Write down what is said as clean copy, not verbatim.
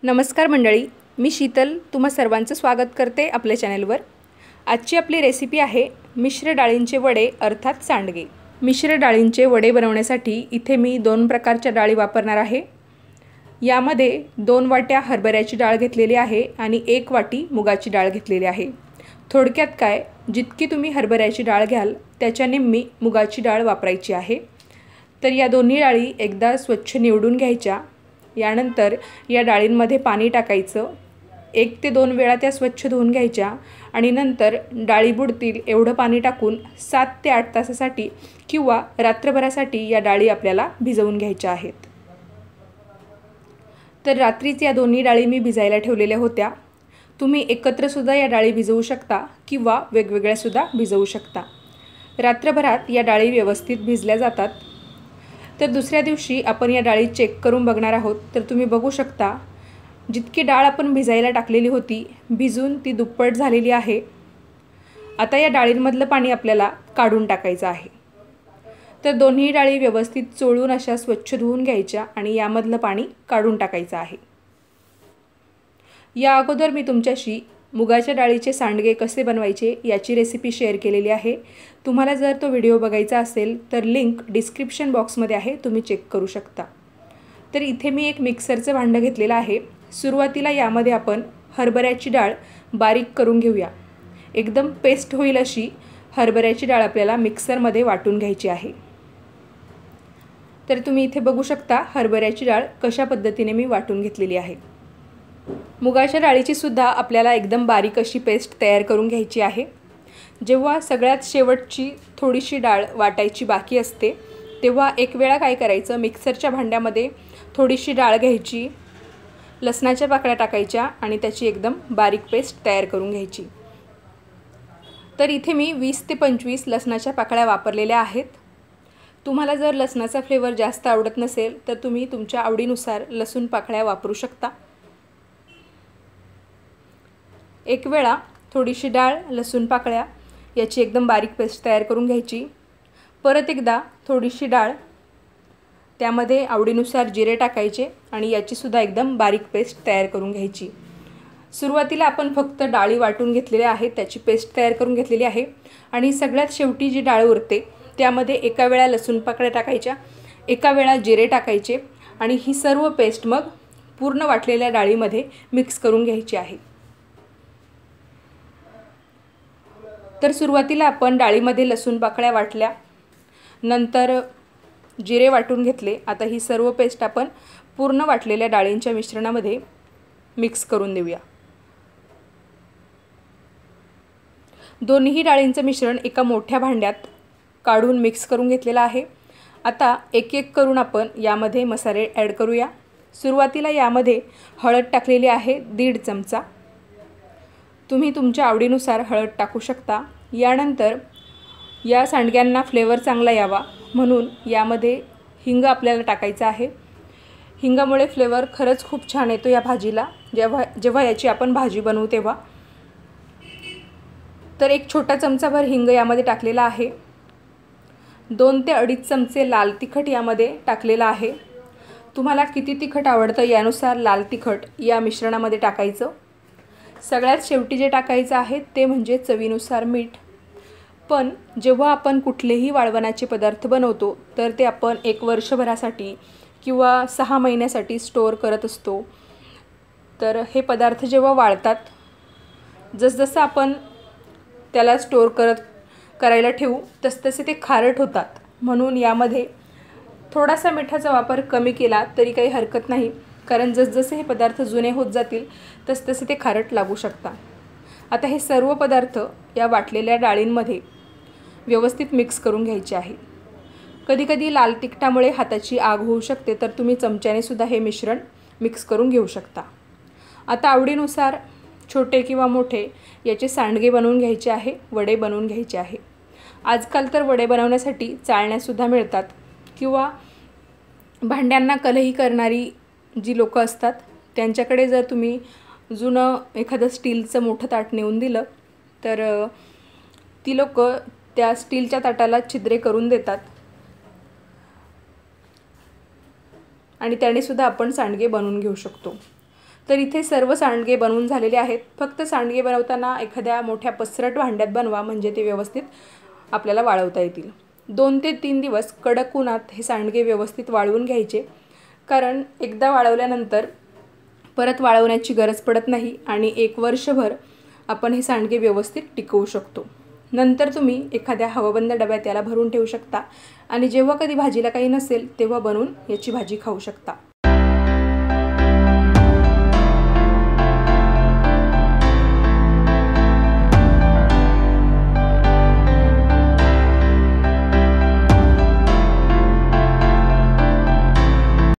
नमस्कार मंडळी, मी शीतल तुम्हा सर्वांचं स्वागत करते आपल्या चॅनलवर। आजची आपली रेसिपी आहे मिश्र डाळींचे वडे अर्थात सांडगे। मिश्र डाळींचे वडे बनवण्यासाठी इथे मी 2 प्रकारच्या डाळी वापरणार आहे। यामध्ये 2 वाट्या हरभऱ्याची डाळ घेतलेली आहे आणि 1 वाटी मुगाची डाळ घेतलेली आहे। थोडक्यात काय, जितकी तुम्ही हरभऱ्याची डाळ घ्याल त्याच्या निम्मी मुगाची डाळ वापरायची आहे। तर या दोन्ही डाळी एकदा स्वच्छ निवडून घ्यायच्या। यानंतर या डाळींमध्ये पाणी टाकायचं, 1 ते 2 वेळा त्या स्वच्छ धुवून घ्यायच्या आणि नंतर डाळी बुडतील एवढं पाणी टाकून 7 ते 8 तासासाठी किंवा रात्रभरासाठी या डाळी आपल्याला भिजवून घ्यायच्या आहेत। तर रात्रीच या दोन्ही डाळी मी भिजायला ठेवलेल्या होत्या। तुम्ही एकत्र सुद्धा या डाळी भिजवू शकता किंवा वेगवेगळ्या सुद्धा भिजवू शकता। रात्रभरात या डाळी व्यवस्थित भिजल्या जातात। तर दुसऱ्या दिवशी आपण या डाळी चेक करून बघणार आहोत। तर तुम्ही बघू शकता, जितकी डाळ आपण भिजायला टाकलेली होती भिजून ती दुप्पट झालेली आहे। आता या डाळींमधलं पाणी आपल्याला काढून टाकायचं आहे। तर दोन्ही डाळी व्यवस्थित चोळून अशा स्वच्छ धुवून घ्यायच्या आणि यामधलं पाणी काढून टाकायचं आहे। या अगोदर मी तुमच्याशी मुगाच्या डाळीचे सांडगे कसे बनवायचे याची रेसिपी शेअर केलेली आहे। तुम्हाला जर तो व्हिडिओ बघायचा असेल तर लिंक डिस्क्रिप्शन बॉक्समध्ये आहे, तुम्ही चेक करू शकता। तर इथे मी एक मिक्सरचं भांडं घेतलेलं आहे। सुरुवातीला यामध्ये आपण हरभऱ्याची डाळ बारीक करून घेऊया। एकदम पेस्ट होईल अशी हरभऱ्याची डाळ आपल्याला मिक्सरमध्ये वाटून घ्यायची आहे। तर तुम्ही इथे बघू शकता हरभऱ्याची डाळ कशा पद्धतीने मी वाटून घेतलेली आहे। मुगाच्या डाळीची सुद्धा आपल्याला एकदम बारीक अशी पेस्ट तयार करून घ्यायची आहे। जेव्हा सगळ्यात शेवटची थोडीशी डाळ वाटायची बाकी असते तेव्हा एक वेळा काय करायचं, मिक्सरच्या भांड्यामध्ये थोडीशी डाळ घ्यायची, लसणाच्या पाकळ्या टाकायच्या आणि त्याची एकदम बारीक पेस्ट तयार करून घ्यायची। तर इथे मी 20 ते 25 लसणाच्या पाकळ्या वापरलेल्या आहेत। तुम्हाला जर लसणाचा फ्लेवर जास्त आवडत नसेल तर तुम्ही तुमच्या आवडीनुसार लसूण पाकळ्या वापरू शकता। एक वेळा थोडीशी डाळ, लसूण पाकळ्या याची एकदम बारीक पेस्ट तयार करून घ्यायची। परत एकदा थोडीशी डाळ, त्यामध्ये आवडीनुसार जिरे टाकायचे आणि याची सुद्धा एकदम बारीक पेस्ट तयार करून घ्यायची। सुरुवातीला आपण फक्त डाळी वाटून घेतलेल्या आहेत, त्याची पेस्ट तयार करून घेतलेली आहे आणि सगळ्यात शेवटी जी डाळ उरते त्यामध्ये एका वेळा लसूण पाकळ्या टाकायच्या, एका वेळा जिरे टाकायचे आणि ही सर्व पेस्ट मग पूर्ण वाटलेल्या डाळीमध्ये मिक्स करून घ्यायची आहे। तर सुरुवातीला आपण डाळीमध्ये लसूण पाकळ्या वाटल्या, नंतर जिरे वाटून घेतले। आता ही सर्व पेस्ट आपण पूर्ण वाटलेल्या डाळींच्या मिश्रणामध्ये मिक्स करून देऊया। दोन्ही डाळींचं मिश्रण एका मोठ्या भांड्यात काढून मिक्स करून घेतलेलं आहे। आता एक एक करून आपण यामध्ये मसाले ॲड करूया। सुरुवातीला यामध्ये हळद टाकलेली आहे 1.5 चमचा, तुम्ही तुमच्या आवडीनुसार हळद टाकू शकता। यानंतर या सांडग्यांना फ्लेवर चांगला यावा म्हणून यामध्ये हिंग आपल्याला टाकायचं आहे। हिंगामुळे फ्लेवर खरंच खूप छान येतो या भाजीला, जेव्हा याची आपण भाजी बनवू तेव्हा। तर 1 छोटा चमचाभर हिंग यामध्ये टाकलेला आहे। 2 ते 2.5 चमचे लाल तिखट यामध्ये टाकलेला आहे। तुम्हाला किती तिखट आवडतं यानुसार लाल तिखट या मिश्रणामध्ये टाकायचं। सगळ्यात शेवटी जे टाकायचं आहे ते म्हणजे चवीनुसार मीठ। पण जेव्हा आपण कुठलेही वाळवणाचे पदार्थ बनवतो तर ते आपण 1 वर्षभरासाठी किंवा 6 महिन्यासाठी स्टोअर करत असतो। तर हे पदार्थ जेव्हा वाळतात, जसजसं आपण त्याला स्टोअर करायला ठेवू तसतसे ते खारट होतात। म्हणून यामध्ये थोडासा मिठाचा वापर कमी केला तरी काही हरकत नाही, कारण जसजसे हे पदार्थ जुने होत जातील तसतसे ते खारट लागू शकतात। आता हे सर्व पदार्थ या वाटलेल्या डाळींमध्ये व्यवस्थित मिक्स करून घ्यायचे आहे। कधीकधी लाल तिखटामुळे हाताची आग होऊ शकते, तर तुम्ही चमच्याने सुद्धा हे मिश्रण मिक्स करून घेऊ शकता। आता आवडीनुसार छोटे किंवा मोठे याचे सांडगे बनवून घ्यायचे आहे, वडे बनवून घ्यायचे आहे। आजकाल तर वडे बनवण्यासाठी चाळण्यासुद्धा मिळतात किंवा भांड्यांना कलही करणारी जी लोकं असतात त्यांच्याकडे जर तुम्ही जुनं एखादं स्टीलचं मोठं ताट नेऊन दिलं तर ती लोकं त्या स्टीलच्या ताटाला छिद्रे करून देतात आणि त्याने सुद्धा आपण सांडगे बनवून घेऊ शकतो। तर इथे सर्व सांडगे बनवून झालेले आहेत. फक्त सांडगे बनवताना एखाद्या मोठ्या पसरट भांड्यात बनवा, म्हणजे ते व्यवस्थित आपल्याला वाळवता येतील. 2 ते 3 दिवस कडक उन्हात हे सांडगे व्यवस्थित वाळवून घ्यायचे, कारण एकदा वाळवल्यानंतर परत वाळवण्याची गरज पडत नाही आणि 1 वर्षभर आपण हे सांडगे व्यवस्थित टिकवू शकतो. नंतर तुम्ही एखाद्या हवाबंद डब्यात याला भरून ठेवू शकता आणि जेव्हा कधी भाजीला काही नसेल तेव्हा बनवून याची भाजी खाऊ शकता.